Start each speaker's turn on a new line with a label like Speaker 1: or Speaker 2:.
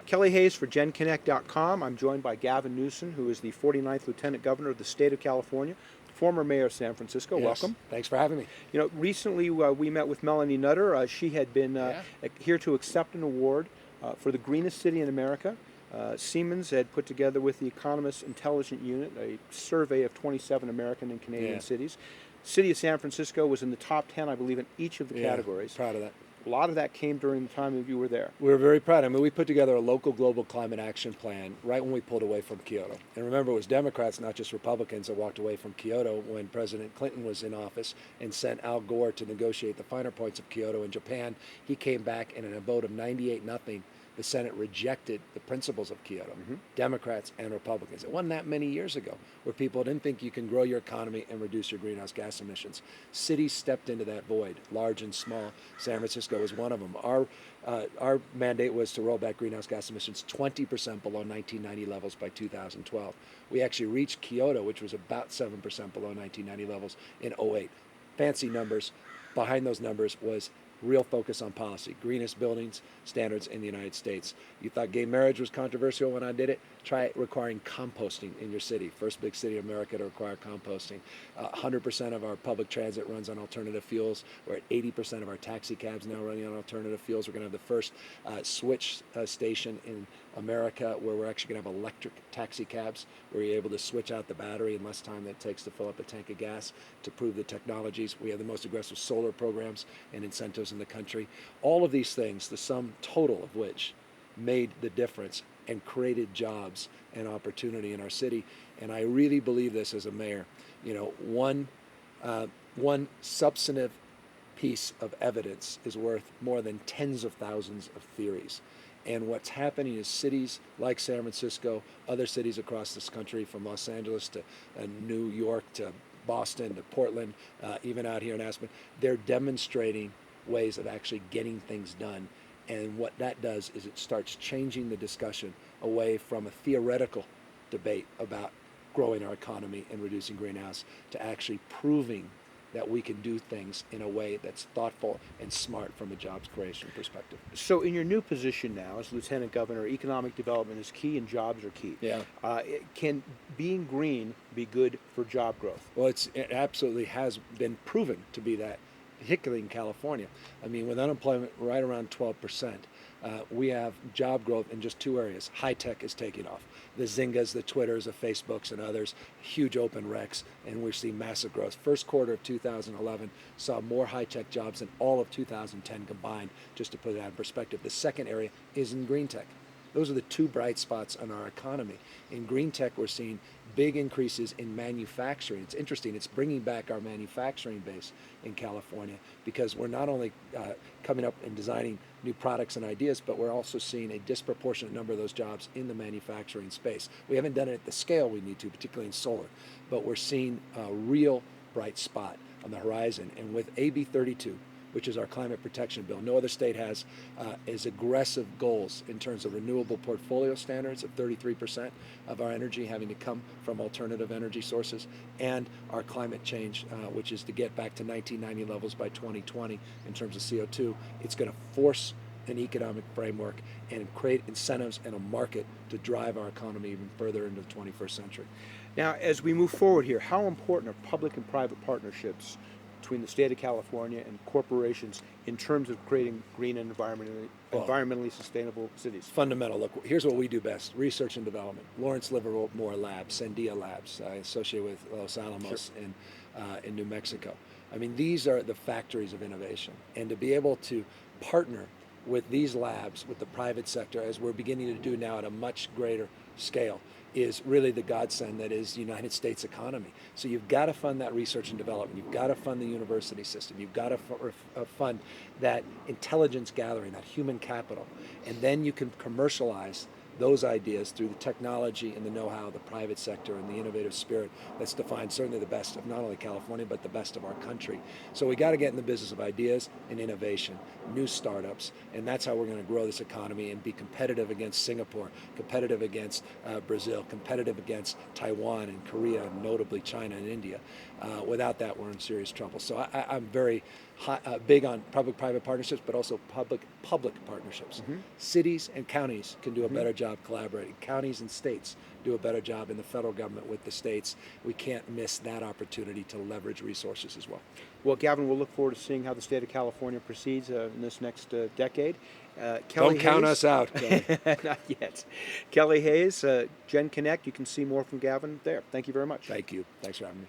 Speaker 1: Kelly Hayes for GenConnect.com. I'm joined by Gavin Newsom, who is the 49th Lieutenant Governor of the state of California, former mayor of San Francisco.
Speaker 2: Yes.
Speaker 1: Welcome.
Speaker 2: Thanks for having me.
Speaker 1: You know, recently we met with Melanie Nutter. She had been here to accept an award for the greenest city in America. Siemens had put together with the Economist Intelligence Unit a survey of 27 American and Canadian cities. City of San Francisco was in the top 10, I believe, in each of the categories.
Speaker 2: Proud of that.
Speaker 1: A lot of that came during the time that you were there.
Speaker 2: We were very proud. I mean, we put together a local global climate action plan right when we pulled away from Kyoto. And remember, it was Democrats, not just Republicans, that walked away from Kyoto when President Clinton was in office and sent Al Gore to negotiate the finer points of Kyoto in Japan. He came back, and in a vote of 98-0, the Senate rejected the principles of Kyoto, Democrats and Republicans. It wasn't that many years ago where people didn't think you can grow your economy and reduce your greenhouse gas emissions. Cities stepped into that void, large and small. San Francisco was one of them. Our mandate was to roll back greenhouse gas emissions 20% below 1990 levels by 2012. We actually reached Kyoto, which was about 7% below 1990 levels in '08. Fancy numbers. Behind those numbers was real focus on policy, greenest buildings standards in the United States. You thought gay marriage was controversial when I did it? Try requiring composting in your city. First big city in America to require composting. 100% of our public transit runs on alternative fuels. We're at 80% of our taxi cabs now running on alternative fuels. We're going to have the first switch station in America where we're actually going to have electric taxi cabs where you're able to switch out the battery in less time than it takes to fill up a tank of gas to prove the technologies. We have the most aggressive solar programs and incentives in the country. All of these things, the sum total of which made the difference and created jobs and opportunity in our city. And I really believe this as a mayor. You know, one substantive piece of evidence is worth more than tens of thousands of theories. And what's happening is cities like San Francisco, other cities across this country, from Los Angeles to New York to Boston to Portland, even out here in Aspen, they're demonstrating ways of actually getting things done. And what that does is it starts changing the discussion away from a theoretical debate about growing our economy and reducing greenhouse to actually proving that we can do things in a way that's thoughtful and smart from a jobs creation perspective.
Speaker 1: So in your new position now as Lieutenant Governor, economic development is key and jobs are key.
Speaker 2: Yeah.
Speaker 1: Can being green be good for job growth?
Speaker 2: Well, it absolutely has been proven to be that, particularly in California. I mean, with unemployment right around 12%, we have job growth in just two areas. High tech is taking off. The Zyngas, the Twitters, the Facebooks, and others, huge open recs, and we're seeing massive growth. First quarter of 2011 saw more high tech jobs than all of 2010 combined, just to put that in perspective. The second area is in green tech. Those are the two bright spots in our economy. In green tech, we're seeing big increases in manufacturing. It's interesting, it's bringing back our manufacturing base in California because we're not only coming up and designing new products and ideas, but we're also seeing a disproportionate number of those jobs in the manufacturing space. We haven't done it at the scale we need to, particularly in solar, but we're seeing a real bright spot on the horizon. And with AB 32, which is our climate protection bill. No other state has as aggressive goals in terms of renewable portfolio standards of 33% of our energy having to come from alternative energy sources, and our climate change, which is to get back to 1990 levels by 2020 in terms of CO2. It's going to force an economic framework and create incentives and a market to drive our economy even further into the 21st century.
Speaker 1: Now, as we move forward here, how important are public and private partnerships between the state of California and corporations in terms of creating green and environmentally sustainable cities?
Speaker 2: Fundamental. Look, here's what we do best: research and development. Lawrence Livermore Labs, Sandia Labs, associated with Los Alamos in New Mexico. I mean, these are the factories of innovation. And to be able to partner with these labs, with the private sector, as we're beginning to do now at a much greater scale, is really the godsend that is the United States economy. So you've got to fund that research and development. You've got to fund the university system. You've got to fund that intelligence gathering, that human capital. And then you can commercialize those ideas through the technology and the know-how, the private sector, and the innovative spirit that's defined certainly the best of not only California, but the best of our country. So we got to get in the business of ideas and innovation, new startups, and that's how we're going to grow this economy and be competitive against Singapore, competitive against Brazil, competitive against Taiwan and Korea, and notably China and India. Without that, we're in serious trouble. So I'm very big on public-private partnerships, but also public partnerships.
Speaker 1: Mm-hmm.
Speaker 2: Cities and counties can do a
Speaker 1: Mm-hmm.
Speaker 2: better job collaborating. Counties and states do a better job in the federal government with the states. We can't miss that opportunity to leverage resources as well.
Speaker 1: Well, Gavin, we'll look forward to seeing how the state of California proceeds in this next decade.
Speaker 2: Don't count us out, Kelly.
Speaker 1: Not yet. Kelly Hayes, Gen Connect, you can see more from Gavin there. Thank you very much.
Speaker 2: Thank you. Thanks for having me.